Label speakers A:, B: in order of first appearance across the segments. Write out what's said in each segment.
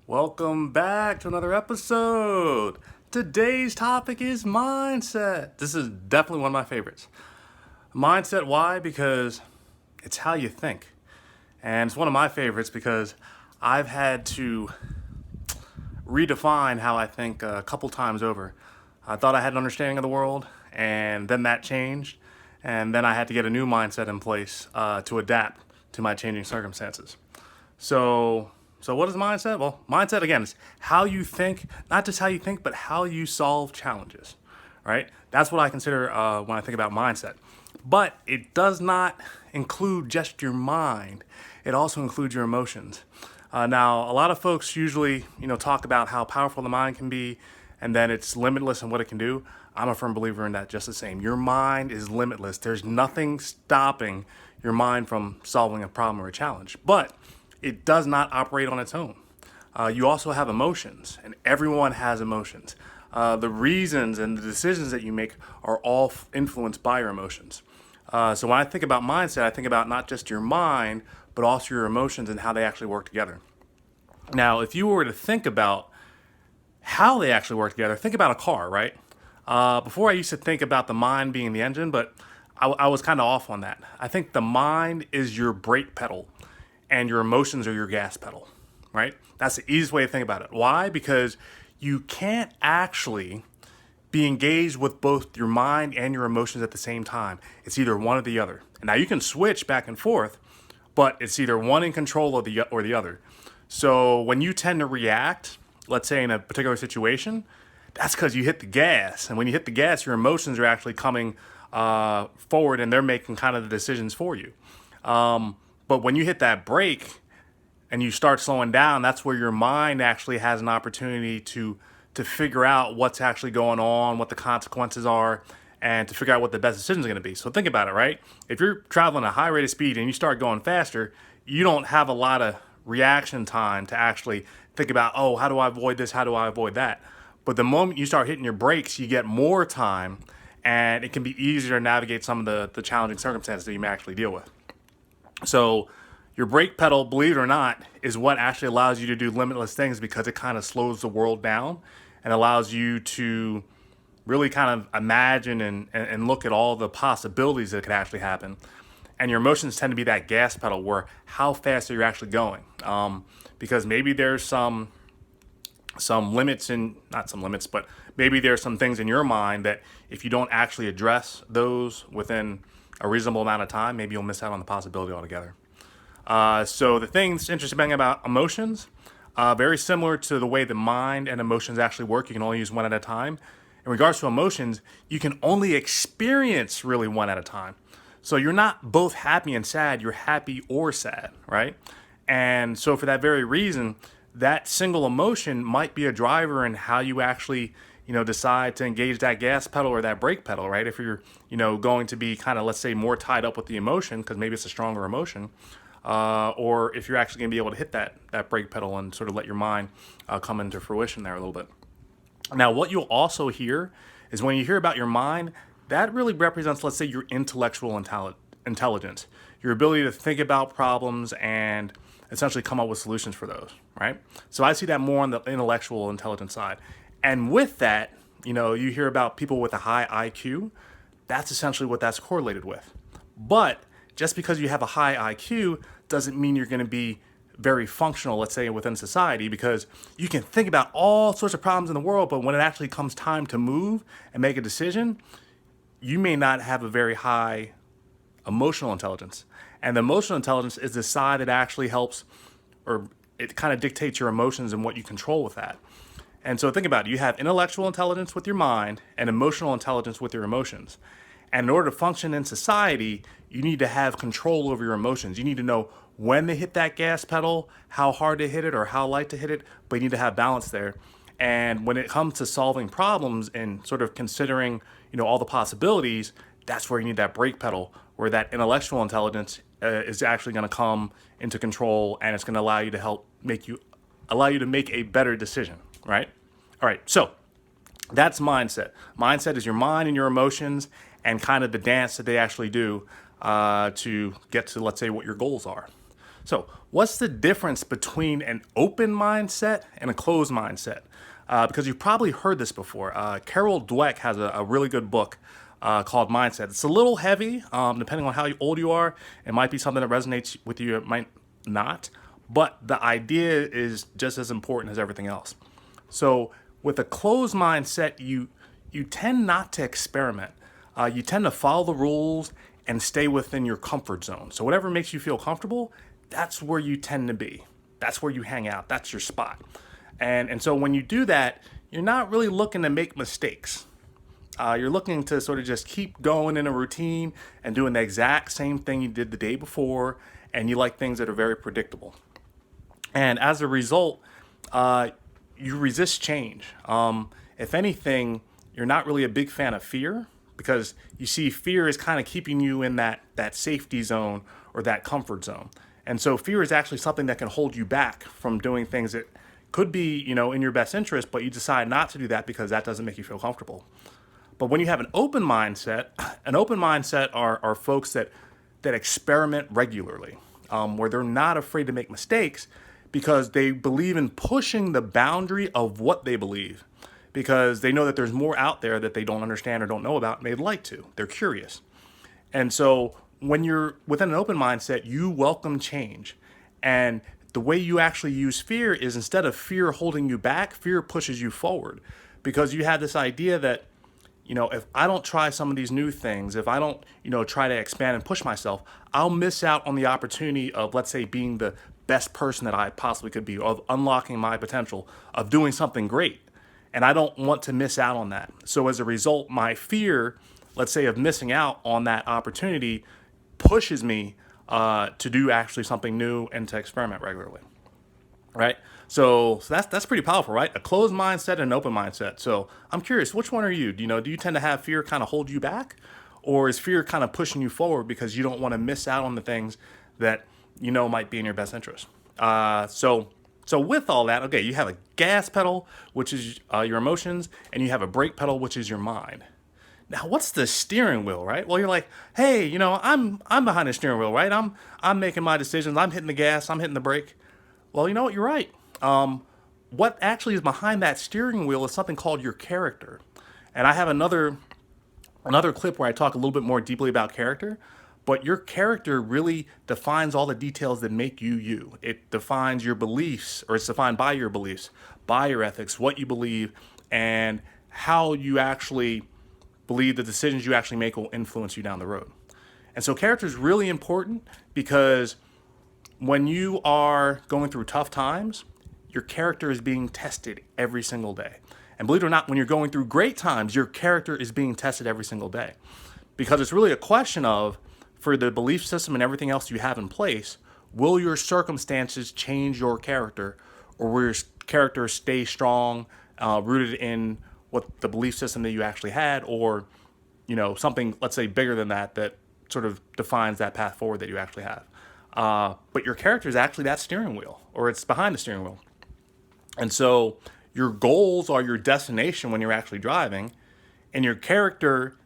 A: Welcome back to another episode. Today's topic is mindset. This is definitely one of my favorites. Mindset, why? Because it's how you think. And it's one of my favorites because I've had to redefine how I think a couple times over. I thought I had an understanding of the world, and then that changed. And then I had to get a new mindset in place to adapt to my changing circumstances. So what is mindset? Well, mindset again is how you think, not just how you think, but how you solve challenges, right? That's what I consider when I think about mindset. But it does not include just your mind. It also includes your emotions. Now, a lot of folks usually, talk about how powerful the mind can be, and then it's limitless in what it can do. I'm a firm believer in that just the same. Your mind is limitless. There's nothing stopping your mind from solving a problem or a challenge. But it does not operate on its own. You also have emotions, and everyone has emotions. The reasons and the decisions that you make are all influenced by your emotions. So when I think about mindset, I think about not just your mind, but also your emotions and how they actually work together. Now, if you were to think about how they actually work together, think about a car, right? Before I used to think about the mind being the engine, but I was kind of off on that. I think the mind is your brake pedal and your emotions are your gas pedal, right? That's the easiest way to think about it. Why? Because you can't actually be engaged with both your mind and your emotions at the same time. It's either one or the other. And now you can switch back and forth, but it's either one in control of the other. So when you tend to react, let's say in a particular situation, that's because you hit the gas. And when you hit the gas, your emotions are actually coming forward and they're making kind of the decisions for you. But when you hit that brake and you start slowing down, that's where your mind actually has an opportunity to figure out what's actually going on, what the consequences are, and to figure out what the best decision is going to be. So think about it, right? If you're traveling at a high rate of speed and you start going faster, you don't have a lot of reaction time to actually think about, oh, how do I avoid this? How do I avoid that? But the moment you start hitting your brakes, you get more time and it can be easier to navigate some of the challenging circumstances that you may actually deal with. So your brake pedal, believe it or not, is what actually allows you to do limitless things because it kind of slows the world down and allows you to really kind of imagine and look at all the possibilities that could actually happen. And your emotions tend to be that gas pedal where how fast are you actually going? Because maybe there's some limits in, not some limits, but maybe there's some things in your mind that if you don't actually address those within a reasonable amount of time, maybe you'll miss out on the possibility altogether. So the things interesting about emotions, very similar to the way the mind and emotions actually work. You can only use one at a time. In regards to emotions, you can only experience really one at a time. So you're not both happy and sad, you're happy or sad, right? And so for that very reason, that single emotion might be a driver in how you actually, decide to engage that gas pedal or that brake pedal, right? If you're, going to be kind of, let's say, more tied up with the emotion, because maybe it's a stronger emotion, or if you're actually going to be able to hit that brake pedal and sort of let your mind come into fruition there a little bit. Now, what you'll also hear is when you hear about your mind, that really represents, let's say, your intellectual intelligence, your ability to think about problems and essentially come up with solutions for those, right? So I see that more on the intellectual intelligence side. And with that, you hear about people with a high IQ, that's essentially what that's correlated with. But just because you have a high IQ doesn't mean you're going to be very functional, let's say, within society, because you can think about all sorts of problems in the world, but when it actually comes time to move and make a decision, you may not have a very high emotional intelligence. And the emotional intelligence is the side that actually helps, or it kind of dictates your emotions and what you control with that. And so think about it. You have intellectual intelligence with your mind and emotional intelligence with your emotions. And in order to function in society, you need to have control over your emotions. You need to know when to hit that gas pedal, how hard to hit it, or how light to hit it, but you need to have balance there. And when it comes to solving problems and sort of considering, all the possibilities, that's where you need that brake pedal, where that intellectual intelligence is actually going to come into control, and it's going to allow you to make a better decision, right? All right, so that's mindset. Mindset is your mind and your emotions and kind of the dance that they actually do to get to, let's say, what your goals are. So, what's the difference between an open mindset and a closed mindset? Because you've probably heard this before. Carol Dweck has a really good book called Mindset. It's a little heavy, depending on how old you are. It might be something that resonates with you, it might not. But the idea is just as important as everything else. So, with a closed mindset, you tend not to experiment. You tend to follow the rules and stay within your comfort zone. So whatever makes you feel comfortable, that's where you tend to be. That's where you hang out. That's your spot. And so when you do that, you're not really looking to make mistakes. You're looking to sort of just keep going in a routine and doing the exact same thing you did the day before, and you like things that are very predictable. And as a result, you resist change. If anything, you're not really a big fan of fear, because you see fear is kind of keeping you in that safety zone or that comfort zone. And so fear is actually something that can hold you back from doing things that could be, in your best interest, but you decide not to do that because that doesn't make you feel comfortable. But when you have an open mindset are folks that experiment regularly, where they're not afraid to make mistakes because they believe in pushing the boundary of what they believe, because they know that there's more out there that they don't understand or don't know about, and they'd like to. They're curious. And so when you're within an open mindset, you welcome change. And the way you actually use fear is, instead of fear holding you back, fear pushes you forward. Because you have this idea that, if I don't try some of these new things, if I don't, try to expand and push myself, I'll miss out on the opportunity of, let's say, being the best person that I possibly could be, of unlocking my potential, of doing something great. And I don't want to miss out on that. So as a result, my fear, let's say, of missing out on that opportunity pushes me to do actually something new and to experiment regularly, right? So that's pretty powerful, right? A closed mindset and an open mindset. So I'm curious, which one are you? Do you tend to have fear kind of hold you back? Or is fear kind of pushing you forward because you don't want to miss out on the things that might be in your best interest? So with all that, okay, you have a gas pedal, which is your emotions, and you have a brake pedal, which is your mind. Now, what's the steering wheel, right? Well, you're like, hey, I'm behind the steering wheel, right? I'm making my decisions. I'm hitting the gas. I'm hitting the brake. Well, you know what? You're right. What actually is behind that steering wheel is something called your character. And I have another clip where I talk a little bit more deeply about character. But your character really defines all the details that make you you. It defines your beliefs, or it's defined by your beliefs, by your ethics, what you believe, and how you actually believe the decisions you actually make will influence you down the road. And so character is really important, because when you are going through tough times, your character is being tested every single day. And believe it or not, when you're going through great times, your character is being tested every single day. Because it's really a question of, for the belief system and everything else you have in place, will your circumstances change your character, or will your character stay strong, rooted in what the belief system that you actually had, or something, let's say, bigger than that sort of defines that path forward that you actually have. But your character is actually that steering wheel, or it's behind the steering wheel. And so your goals are your destination when you're actually driving, and your character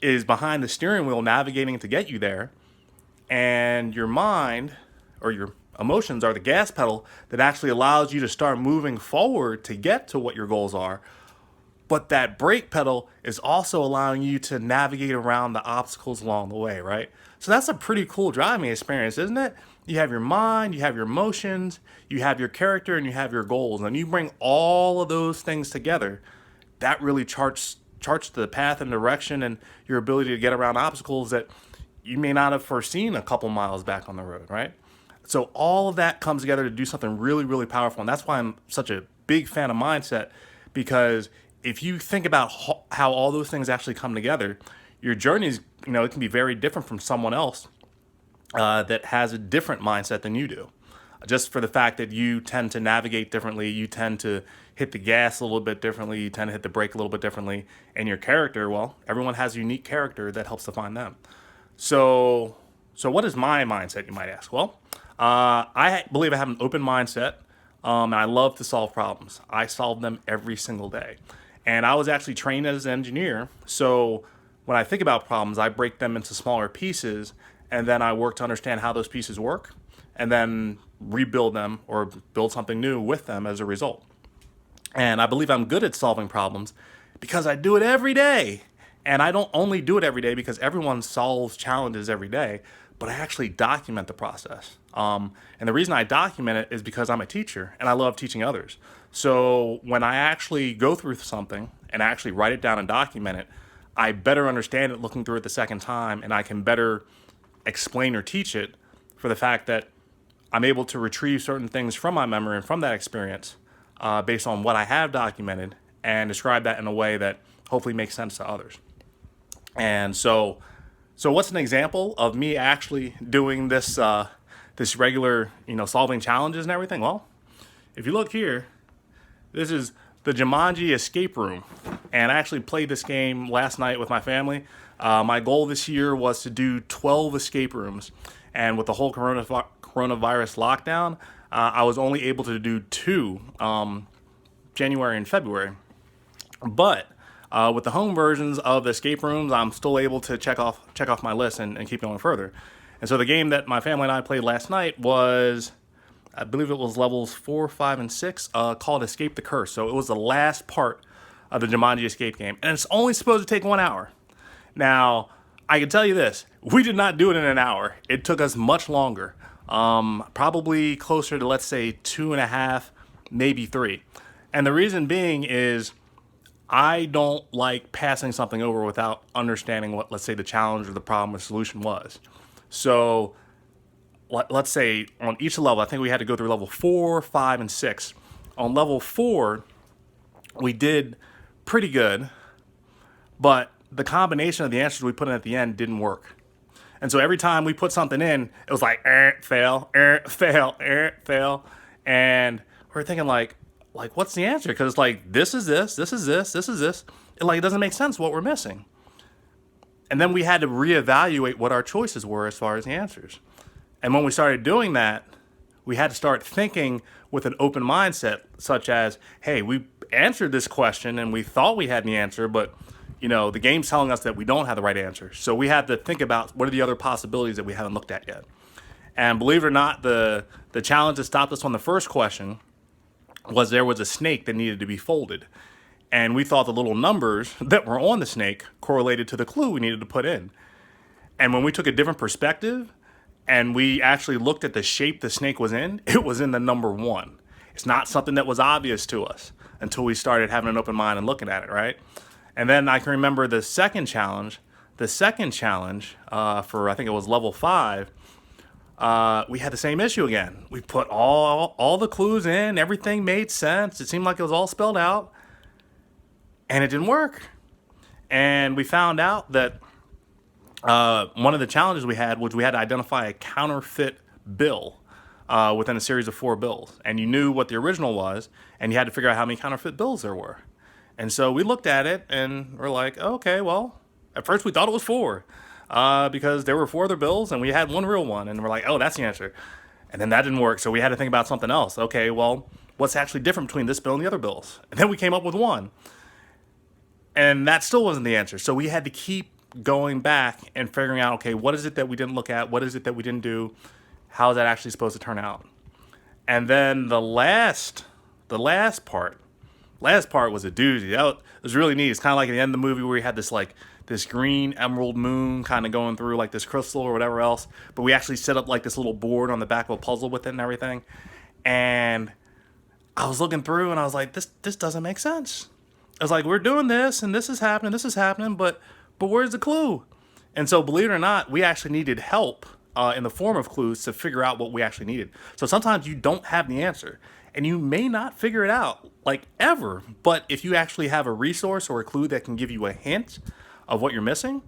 A: is behind the steering wheel navigating to get you there. And your mind, or your emotions, are the gas pedal that actually allows you to start moving forward to get to what your goals are. But that brake pedal is also allowing you to navigate around the obstacles along the way, right? So that's a pretty cool driving experience, isn't it? You have your mind, you have your emotions, you have your character, and you have your goals. And you bring all of those things together, that really charts the path and direction and your ability to get around obstacles that you may not have foreseen a couple miles back on the road, right? So all of that comes together to do something really, really powerful. And that's why I'm such a big fan of mindset, because if you think about how all those things actually come together, your journey is, it can be very different from someone else that has a different mindset than you do. Just for the fact that you tend to navigate differently, you tend to hit the gas a little bit differently, you tend to hit the brake a little bit differently, and your character, well, everyone has a unique character that helps define them. So what is my mindset, you might ask? Well, I believe I have an open mindset, and I love to solve problems. I solve them every single day. And I was actually trained as an engineer, so when I think about problems, I break them into smaller pieces, and then I work to understand how those pieces work. and then rebuild them or build something new with them as a result. And I believe I'm good at solving problems because I do it every day. And I don't only do it every day because everyone solves challenges every day, but I actually document the process. And the reason I document it is because I'm a teacher and I love teaching others. So when I actually go through something and actually write it down and document it, I better understand it looking through it the second time, and I can better explain or teach it for the fact that I'm able to retrieve certain things from my memory and from that experience based on what I have documented and describe that in a way that hopefully makes sense to others. And so what's an example of me actually doing this this regular, solving challenges and everything? Well, if you look here, this is the Jumanji Escape Room, and I actually played this game last night with my family. My goal this year was to do 12 escape rooms, and with the whole coronavirus lockdown, I was only able to do 2, January and February. But with the home versions of the escape rooms, I'm still able to check off my list and keep going further. And so the game that my family and I played last night was, I believe it was levels 4, 5, and 6, called Escape the Curse. So it was the last part of the Jumanji Escape game, and it's only supposed to take 1 hour. Now, I can tell you this, we did not do it in an hour. It took us much longer, probably closer to, let's say, 2.5, maybe 3. And the reason being is I don't like passing something over without understanding what, let's say, the challenge or the problem or solution was. So let's say on each level, I think we had to go through level 4, 5, and 6. On level 4, we did pretty good, but the combination of the answers we put in at the end didn't work. And so every time we put something in, it was like, fail, fail, fail. And we're thinking like, what's the answer? Because like, this is this, this is this, this is this. It doesn't make sense what we're missing. And then we had to reevaluate what our choices were as far as the answers. And when we started doing that, we had to start thinking with an open mindset, such as, hey, we answered this question and we thought we had the answer, but the game's telling us that we don't have the right answer. So we had to think about what are the other possibilities that we haven't looked at yet. And believe it or not, the challenge that stopped us on the first question was there was a snake that needed to be folded. And we thought the little numbers that were on the snake correlated to the clue we needed to put in. And when we took a different perspective and we actually looked at the shape the snake was in, it was in the number 1. It's not something that was obvious to us until we started having an open mind and looking at it, right? And then I can remember the second challenge. The second challenge for, I think it was level 5, we had the same issue again. We put all the clues in, everything made sense. It seemed like it was all spelled out, and it didn't work. And we found out that one of the challenges we had was we had to identify a counterfeit bill within a series of 4 bills. And you knew what the original was, and you had to figure out how many counterfeit bills there were. And so we looked at it, and we're like, okay, well, at first we thought it was 4 because there were 4 other bills, and we had 1 real one. And we're like, oh, that's the answer. And then that didn't work, so we had to think about something else. Okay, well, what's actually different between this bill and the other bills? And then we came up with 1. And that still wasn't the answer. So we had to keep going back and figuring out, okay, what is it that we didn't look at? What is it that we didn't do? How is that actually supposed to turn out? And then the last part was a doozy. That was really neat. It's kind of like at the end of the movie where we had this green emerald moon kind of going through like this crystal or whatever else. But we actually set up like this little board on the back of a puzzle with it and everything. And I was looking through and I was like, this doesn't make sense. I was like, we're doing this and this is happening, but where's the clue? And so believe it or not, we actually needed help in the form of clues to figure out what we actually needed. So sometimes you don't have the answer and you may not figure it out like ever, but if you actually have a resource or a clue that can give you a hint of what you're missing,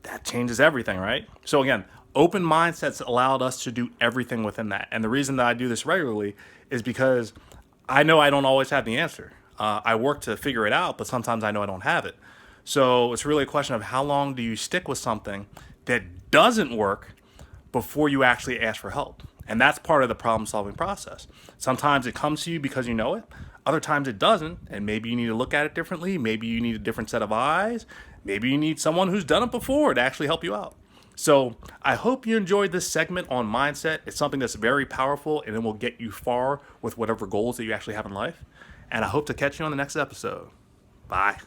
A: that changes everything, right? So again, open mindsets allowed us to do everything within that. And the reason that I do this regularly is because I know I don't always have the answer. I work to figure it out, but sometimes I know I don't have it. So it's really a question of how long do you stick with something that doesn't work before you actually ask for help. And that's part of the problem-solving process. Sometimes it comes to you because you know it. Other times it doesn't, and maybe you need to look at it differently. Maybe you need a different set of eyes. Maybe you need someone who's done it before to actually help you out. So I hope you enjoyed this segment on mindset. It's something that's very powerful and it will get you far with whatever goals that you actually have in life. And I hope to catch you on the next episode. Bye.